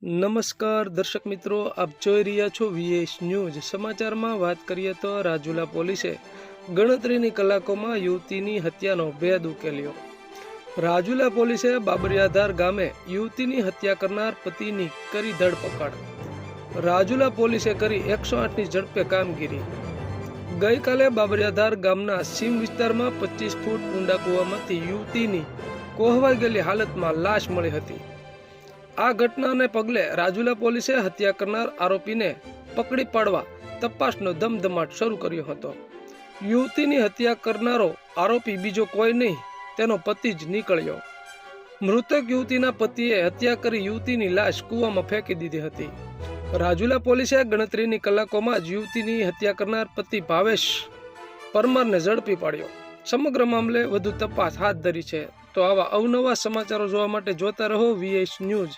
નમસ્કાર દર્શક મિત્રો, આપ જોઈ રહ્યા છો વીએસ ન્યૂઝ। સમાચારમાં વાત કરીએ તો રાજુલા પોલીસે ગણતરીની કલાકોમાં યુવતીની હત્યાનો ભેદ ઉકેલ્યો। રાજુલા પોલીસે બાબરિયાધાર ગામે યુવતીની હત્યા કરનાર પતિની કરી ધરપકડ। રાજુલા પોલીસે કરી 108ની ઝડપે કામગીરી। ગઈકાલે બાબરિયાધાર ગામના સીમ વિસ્તારમાં 25 ફૂટ ઊંડા કૂવામાંથી યુવતીની કોહવાઈ ગયેલી હાલતમાં લાશ મળી હતી। આ ઘટનાને પગલે રાજુલા પોલીસે હત્યા કરનાર આરોપીને પકડી પાડવા તપાસનો ધમધમાટ શરૂ કર્યો હતો। યુવતીની હત્યા કરનારો આરોપી બીજો કોઈ નહીં, તેનો પતિ જ નીકળ્યો। મૃતક યુવતીના પતિએ હત્યા કરી યુવતીની લાશ કૂવામાં ફેંકી દીધી હતી। રાજુલા પોલીસે ગણતરીની કલાકોમાં જ યુવતીની હત્યા કરનાર પતિ ભાવેશ પરમારને ઝડપી પાડ્યો। સમગ્ર મામલે વધુ તપાસ હાથ ધરી છે। તો આવા અવનવા સમાચારો જોવા માટે જોતા રહો વીએસ ન્યૂઝ।